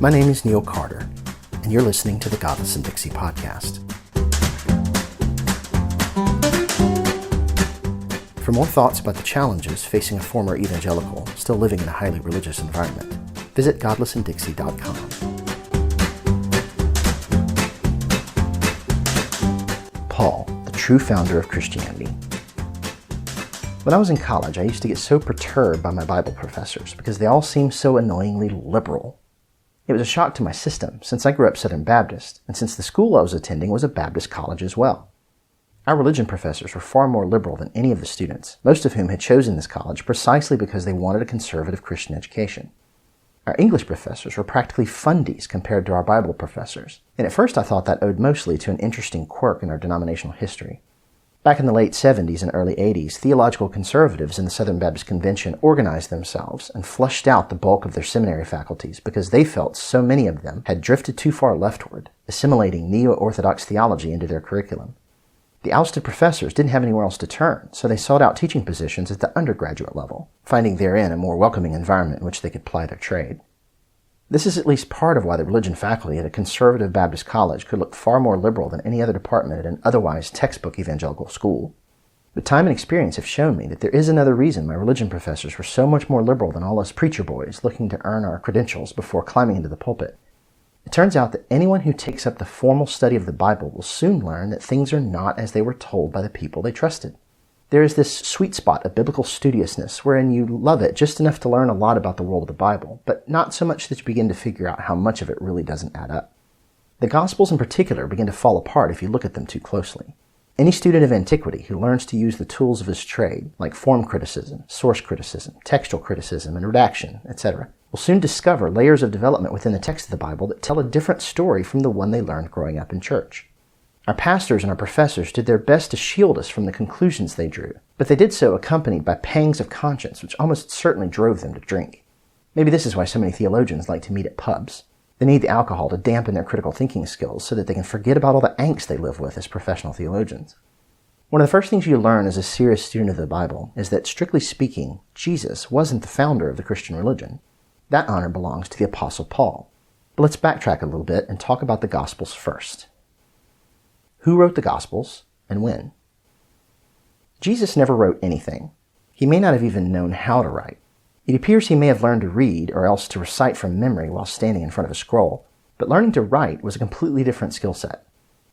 My name is Neil Carter, and you're listening to the Godless and Dixie podcast. For more thoughts about the challenges facing a former evangelical still living in a highly religious environment, visit godlessanddixie.com. Paul, the true founder of Christianity. When I was in college, I used to get so perturbed by my Bible professors because they all seemed so annoyingly liberal. It was a shock to my system since I grew up Southern Baptist, and since the school I was attending was a Baptist college as well. Our religion professors were far more liberal than any of the students, most of whom had chosen this college precisely because they wanted a conservative Christian education. Our English professors were practically fundies compared to our Bible professors, and at first I thought that owed mostly to an interesting quirk in our denominational history. Back in the late 70s and early 80s, theological conservatives in the Southern Baptist Convention organized themselves and flushed out the bulk of their seminary faculties because they felt so many of them had drifted too far leftward, assimilating neo-Orthodox theology into their curriculum. The ousted professors didn't have anywhere else to turn, so they sought out teaching positions at the undergraduate level, finding therein a more welcoming environment in which they could ply their trade. This is at least part of why the religion faculty at a conservative Baptist college could look far more liberal than any other department at an otherwise textbook evangelical school. But time and experience have shown me that there is another reason my religion professors were so much more liberal than all us preacher boys looking to earn our credentials before climbing into the pulpit. It turns out that anyone who takes up the formal study of the Bible will soon learn that things are not as they were told by the people they trusted. There is this sweet spot of biblical studiousness wherein you love it just enough to learn a lot about the world of the Bible, but not so much that you begin to figure out how much of it really doesn't add up. The Gospels in particular begin to fall apart if you look at them too closely. Any student of antiquity who learns to use the tools of his trade, like form criticism, source criticism, textual criticism, and redaction, etc., will soon discover layers of development within the text of the Bible that tell a different story from the one they learned growing up in church. Our pastors and our professors did their best to shield us from the conclusions they drew, but they did so accompanied by pangs of conscience which almost certainly drove them to drink. Maybe this is why so many theologians like to meet at pubs. They need the alcohol to dampen their critical thinking skills so that they can forget about all the angst they live with as professional theologians. One of the first things you learn as a serious student of the Bible is that, strictly speaking, Jesus wasn't the founder of the Christian religion. That honor belongs to the Apostle Paul. But let's backtrack a little bit and talk about the Gospels first. Who wrote the Gospels, and when? Jesus never wrote anything. He may not have even known how to write. It appears he may have learned to read or else to recite from memory while standing in front of a scroll, but learning to write was a completely different skill set.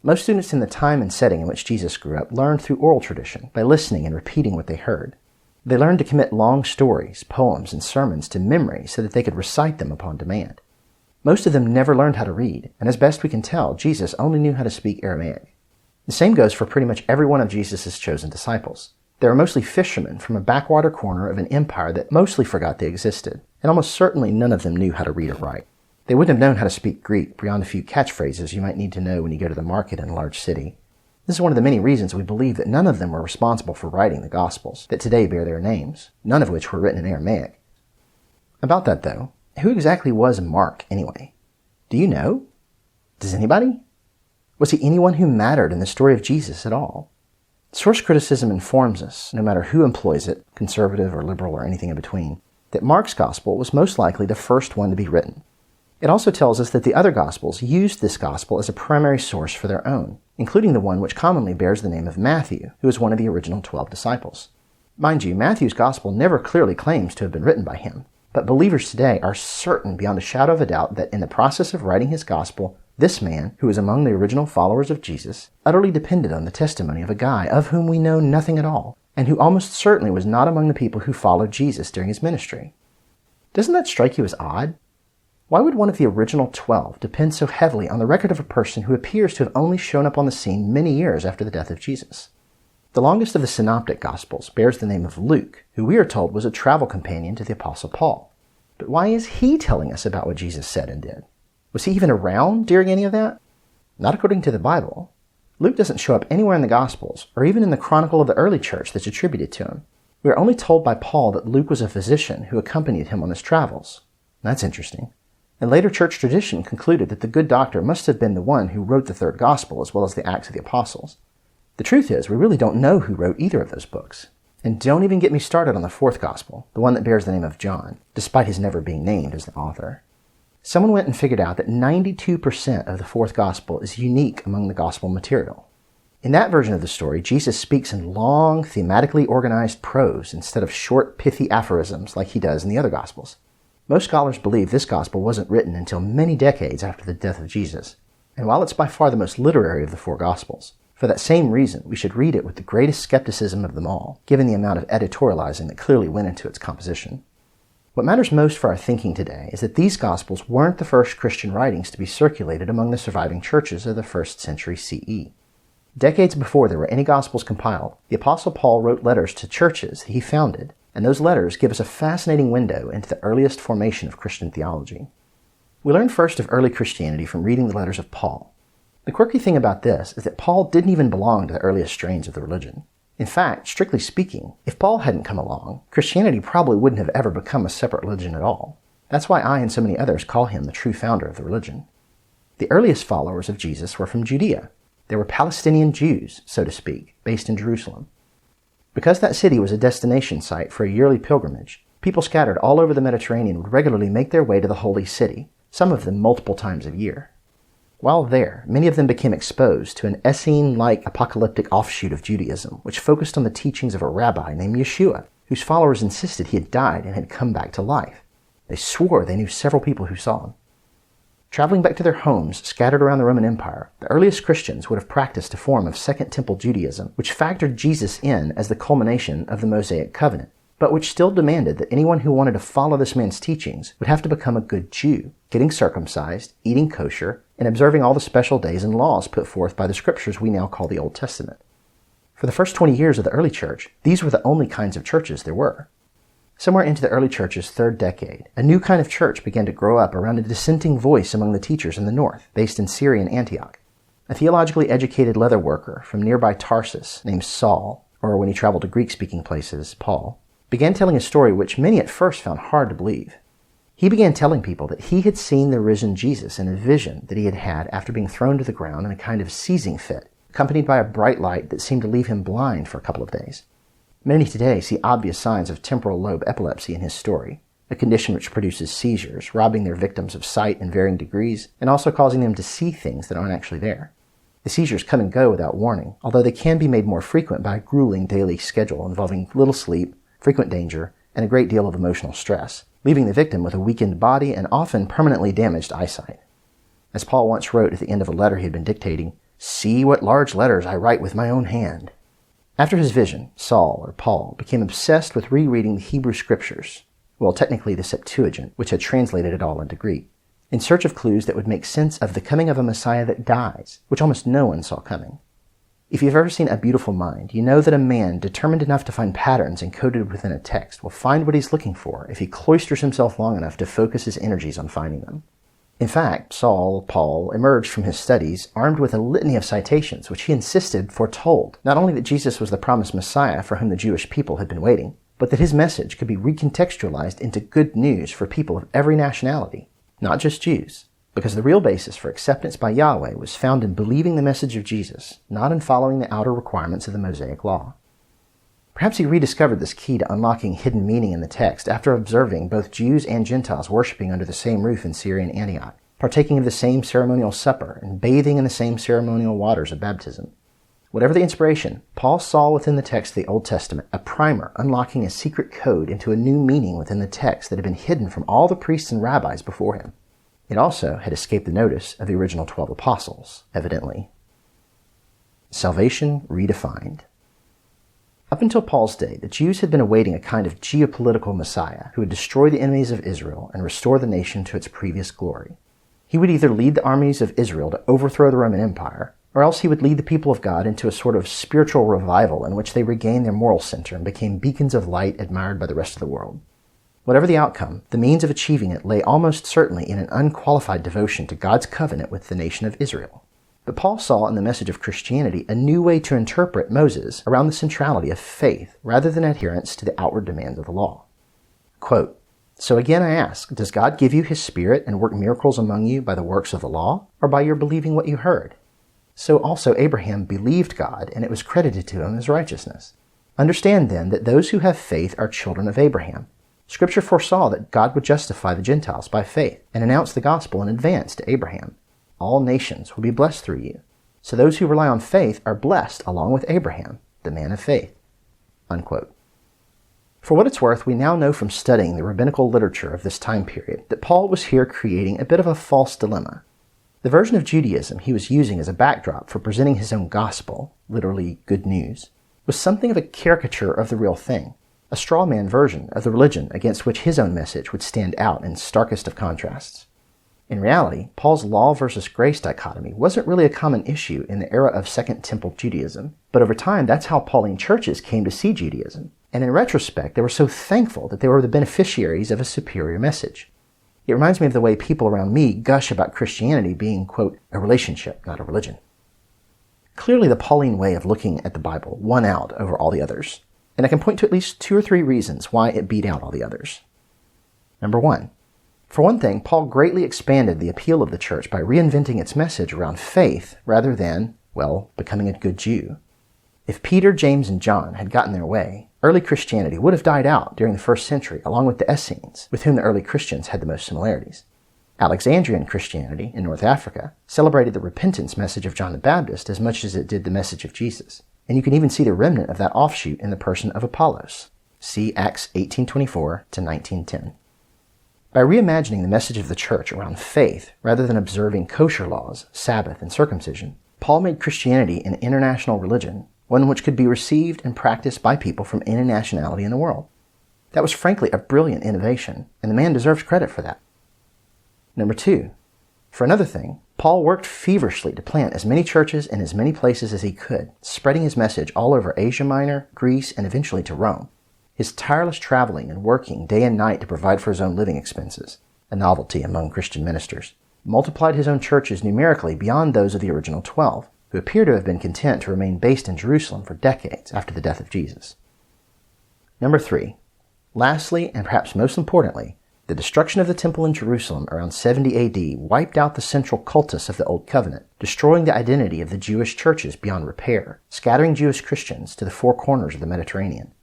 Most students in the time and setting in which Jesus grew up learned through oral tradition, by listening and repeating what they heard. They learned to commit long stories, poems, and sermons to memory so that they could recite them upon demand. Most of them never learned how to read, and as best we can tell, Jesus only knew how to speak Aramaic. The same goes for pretty much every one of Jesus' chosen disciples. They were mostly fishermen from a backwater corner of an empire that mostly forgot they existed, and almost certainly none of them knew how to read or write. They wouldn't have known how to speak Greek beyond a few catchphrases you might need to know when you go to the market in a large city. This is one of the many reasons we believe that none of them were responsible for writing the Gospels that today bear their names, none of which were written in Aramaic. About that though, who exactly was Mark anyway? Do you know? Does anybody? Was he anyone who mattered in the story of Jesus at all? Source criticism informs us, no matter who employs it, conservative or liberal or anything in between, that Mark's Gospel was most likely the first one to be written. It also tells us that the other Gospels used this Gospel as a primary source for their own, including the one which commonly bears the name of Matthew, who was one of the original 12 disciples. Mind you, Matthew's Gospel never clearly claims to have been written by him, but believers today are certain beyond a shadow of a doubt that in the process of writing his Gospel, this man, who was among the original followers of Jesus, utterly depended on the testimony of a guy of whom we know nothing at all, and who almost certainly was not among the people who followed Jesus during his ministry. Doesn't that strike you as odd? Why would one of the original 12 depend so heavily on the record of a person who appears to have only shown up on the scene many years after the death of Jesus? The longest of the synoptic Gospels bears the name of Luke, who we are told was a travel companion to the Apostle Paul. But why is he telling us about what Jesus said and did? Was he even around during any of that? Not according to the Bible. Luke doesn't show up anywhere in the Gospels, or even in the chronicle of the early church that's attributed to him. We are only told by Paul that Luke was a physician who accompanied him on his travels. That's interesting. And later church tradition concluded that the good doctor must have been the one who wrote the third Gospel as well as the Acts of the Apostles. The truth is, we really don't know who wrote either of those books. And don't even get me started on the fourth Gospel, the one that bears the name of John, despite his never being named as the author. someone went and figured out that 92% of the fourth gospel is unique among the gospel material. In that version of the story, Jesus speaks in long, thematically organized prose instead of short, pithy aphorisms like he does in the other gospels. Most scholars believe this gospel wasn't written until many decades after the death of Jesus. And while it's by far the most literary of the four gospels, for that same reason, we should read it with the greatest skepticism of them all, given the amount of editorializing that clearly went into its composition. What matters most for our thinking today is that these gospels weren't the first Christian writings to be circulated among the surviving churches of the 1st century CE. Decades before there were any Gospels compiled, the Apostle Paul wrote letters to churches that he founded, and those letters give us a fascinating window into the earliest formation of Christian theology. We learn first of early Christianity from reading the letters of Paul. The quirky thing about this is that Paul didn't even belong to the earliest strains of the religion. In fact, strictly speaking, if Paul hadn't come along, Christianity probably wouldn't have ever become a separate religion at all. That's why I and so many others call him the true founder of the religion. The earliest followers of Jesus were from Judea. They were Palestinian Jews, so to speak, based in Jerusalem. Because that city was a destination site for a yearly pilgrimage, people scattered all over the Mediterranean would regularly make their way to the Holy City, some of them multiple times a year. While there, many of them became exposed to an Essene-like apocalyptic offshoot of Judaism, which focused on the teachings of a rabbi named Yeshua, whose followers insisted he had died and had come back to life. They swore they knew several people who saw him. Traveling back to their homes scattered around the Roman Empire, the earliest Christians would have practiced a form of Second Temple Judaism, which factored Jesus in as the culmination of the Mosaic covenant, but which still demanded that anyone who wanted to follow this man's teachings would have to become a good Jew, getting circumcised, eating kosher, and observing all the special days and laws put forth by the scriptures we now call the Old Testament. For the first 20 years of the early church, these were the only kinds of churches there were. Somewhere into the early church's third decade, a new kind of church began to grow up around a dissenting voice among the teachers in the north, based in Syrian Antioch. A theologically educated leather worker from nearby Tarsus named Saul, or when he traveled to Greek-speaking places, Paul, began telling a story which many at first found hard to believe. He began telling people that he had seen the risen Jesus in a vision that he had had after being thrown to the ground in a kind of seizing fit, accompanied by a bright light that seemed to leave him blind for a couple of days. Many today see obvious signs of temporal lobe epilepsy in his story, a condition which produces seizures, robbing their victims of sight in varying degrees, and also causing them to see things that aren't actually there. The seizures come and go without warning, although they can be made more frequent by a grueling daily schedule involving little sleep, frequent danger, and a great deal of emotional stress, leaving the victim with a weakened body and often permanently damaged eyesight. As Paul once wrote at the end of a letter he had been dictating, "See what large letters I write with my own hand." After his vision, Saul, or Paul, became obsessed with rereading the Hebrew scriptures, well, technically the Septuagint, which had translated it all into Greek, in search of clues that would make sense of the coming of a Messiah that dies, which almost no one saw coming. If you've ever seen A Beautiful Mind, you know that a man determined enough to find patterns encoded within a text will find what he's looking for if he cloisters himself long enough to focus his energies on finding them. In fact, Paul, emerged from his studies armed with a litany of citations which he insisted foretold not only that Jesus was the promised Messiah for whom the Jewish people had been waiting, but that his message could be recontextualized into good news for people of every nationality, not just Jews, because the real basis for acceptance by Yahweh was found in believing the message of Jesus, not in following the outer requirements of the Mosaic Law. Perhaps he rediscovered this key to unlocking hidden meaning in the text after observing both Jews and Gentiles worshiping under the same roof in Syrian Antioch, partaking of the same ceremonial supper, and bathing in the same ceremonial waters of baptism. Whatever the inspiration, Paul saw within the text of the Old Testament a primer unlocking a secret code into a new meaning within the text that had been hidden from all the priests and rabbis before him. It also had escaped the notice of the original 12 apostles, evidently. Salvation redefined. Up until Paul's day, the Jews had been awaiting a kind of geopolitical Messiah who would destroy the enemies of Israel and restore the nation to its previous glory. He would either lead the armies of Israel to overthrow the Roman Empire, or else he would lead the people of God into a sort of spiritual revival in which they regained their moral center and became beacons of light admired by the rest of the world. Whatever the outcome, the means of achieving it lay almost certainly in an unqualified devotion to God's covenant with the nation of Israel. But Paul saw in the message of Christianity a new way to interpret Moses around the centrality of faith rather than adherence to the outward demands of the law. Quote, "So again I ask, does God give you his Spirit and work miracles among you by the works of the law, or by your believing what you heard? So also Abraham believed God, and it was credited to him as righteousness. Understand then that those who have faith are children of Abraham. Scripture foresaw that God would justify the Gentiles by faith and announce the gospel in advance to Abraham. All nations will be blessed through you. So those who rely on faith are blessed along with Abraham, the man of faith." Unquote. For what it's worth, we now know from studying the rabbinical literature of this time period that Paul was here creating a bit of a false dilemma. The version of Judaism he was using as a backdrop for presenting his own gospel, literally good news, was something of a caricature of the real thing, a straw man version of the religion against which his own message would stand out in starkest of contrasts. In reality, Paul's law versus grace dichotomy wasn't really a common issue in the era of Second Temple Judaism, but over time that's how Pauline churches came to see Judaism, and in retrospect they were so thankful that they were the beneficiaries of a superior message. It reminds me of the way people around me gush about Christianity being, quote, a relationship, not a religion. Clearly the Pauline way of looking at the Bible won out over all the others, and I can point to at least 2 or 3 reasons why it beat out all the others. Number 1. For one thing, Paul greatly expanded the appeal of the church by reinventing its message around faith rather than, well, becoming a good Jew. If Peter, James, and John had gotten their way, early Christianity would have died out during the 1st century along with the Essenes, with whom the early Christians had the most similarities. Alexandrian Christianity in North Africa celebrated the repentance message of John the Baptist as much as it did the message of Jesus, and you can even see the remnant of that offshoot in the person of Apollos. See Acts 18:24 to 19:10. By reimagining the message of the church around faith rather than observing kosher laws, Sabbath, and circumcision, Paul made Christianity an international religion, one which could be received and practiced by people from any nationality in the world. That was frankly a brilliant innovation, and the man deserves credit for that. Number 2. For another thing, Paul worked feverishly to plant as many churches in as many places as he could, spreading his message all over Asia Minor, Greece, and eventually to Rome. His tireless traveling and working day and night to provide for his own living expenses, a novelty among Christian ministers, multiplied his own churches numerically beyond those of the original 12, who appear to have been content to remain based in Jerusalem for decades after the death of Jesus. Number 3. Lastly, and perhaps most importantly, the destruction of the temple in Jerusalem around 70 AD wiped out the central cultus of the Old Covenant, destroying the identity of the Jewish churches beyond repair, scattering Jewish Christians to the 4 corners of the Mediterranean.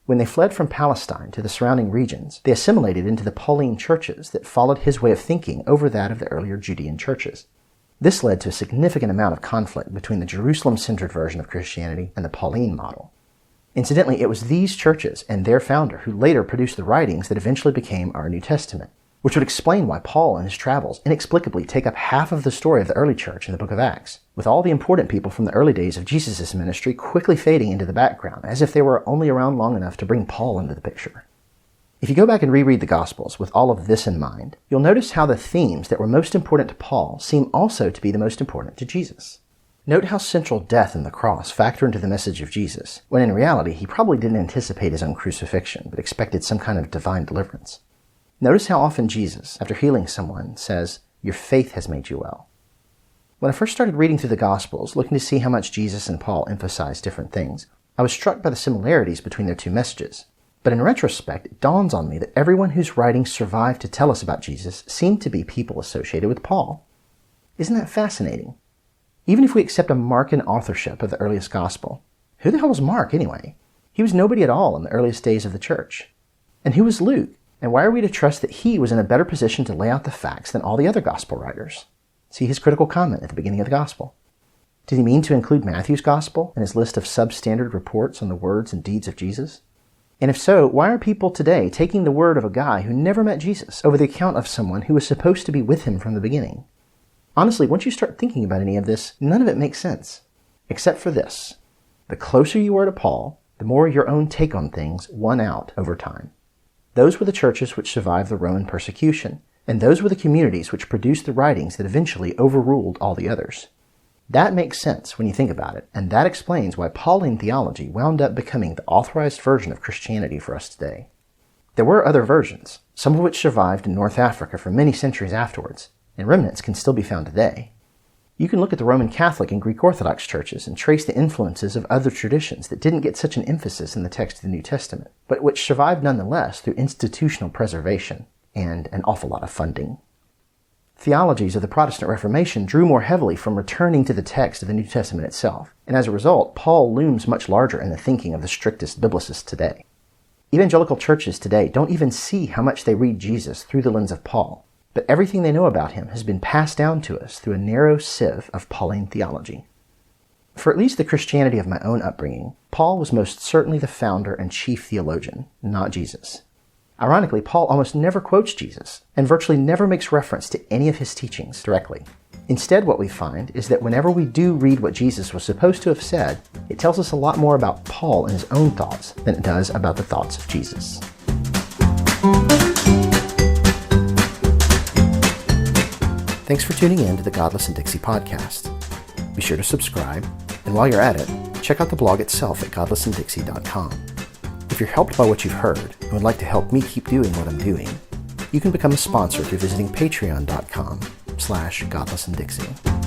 When they fled from Palestine to the surrounding regions, they assimilated into the Pauline churches that followed his way of thinking over that of the earlier Judean churches. This led to a significant amount of conflict between the Jerusalem-centered version of Christianity and the Pauline model. Incidentally, it was these churches and their founder who later produced the writings that eventually became our New Testament, which would explain why Paul and his travels inexplicably take up half of the story of the early church in the book of Acts, with all the important people from the early days of Jesus' ministry quickly fading into the background, as if they were only around long enough to bring Paul into the picture. If you go back and reread the Gospels with all of this in mind, you'll notice how the themes that were most important to Paul seem also to be the most important to Jesus. Note how central death and the cross factor into the message of Jesus, when in reality he probably didn't anticipate his own crucifixion, but expected some kind of divine deliverance. Notice how often Jesus, after healing someone, says, "Your faith has made you well." When I first started reading through the Gospels, looking to see how much Jesus and Paul emphasized different things, I was struck by the similarities between their 2 messages. But in retrospect, it dawns on me that everyone whose writings survived to tell us about Jesus seemed to be people associated with Paul. Isn't that fascinating? Even if we accept a Markan authorship of the earliest Gospel, who the hell was Mark anyway? He was nobody at all in the earliest days of the church. And who was Luke? And why are we to trust that he was in a better position to lay out the facts than all the other Gospel writers? See his critical comment at the beginning of the Gospel. Did he mean to include Matthew's Gospel in his list of substandard reports on the words and deeds of Jesus? And if so, why are people today taking the word of a guy who never met Jesus over the account of someone who was supposed to be with him from the beginning? Honestly, once you start thinking about any of this, none of it makes sense. Except for this. The closer you were to Paul, the more your own take on things won out over time. Those were the churches which survived the Roman persecution, and those were the communities which produced the writings that eventually overruled all the others. That makes sense when you think about it, and that explains why Pauline theology wound up becoming the authorized version of Christianity for us today. There were other versions, some of which survived in North Africa for many centuries afterwards, and remnants can still be found today. You can look at the Roman Catholic and Greek Orthodox churches and trace the influences of other traditions that didn't get such an emphasis in the text of the New Testament, but which survived nonetheless through institutional preservation and an awful lot of funding. Theologies of the Protestant Reformation drew more heavily from returning to the text of the New Testament itself, and as a result, Paul looms much larger in the thinking of the strictest biblicists today. Evangelical churches today don't even see how much they read Jesus through the lens of Paul, but everything they know about him has been passed down to us through a narrow sieve of Pauline theology. For at least the Christianity of my own upbringing, Paul was most certainly the founder and chief theologian, not Jesus. Ironically, Paul almost never quotes Jesus, and virtually never makes reference to any of his teachings directly. Instead, what we find is that whenever we do read what Jesus was supposed to have said, it tells us a lot more about Paul and his own thoughts than it does about the thoughts of Jesus. Thanks for tuning in to the Godless and Dixie podcast. Be sure to subscribe, and while you're at it, check out the blog itself at godlessanddixie.com. If you're helped by what you've heard and would like to help me keep doing what I'm doing, you can become a sponsor through visiting patreon.com/godlessanddixie.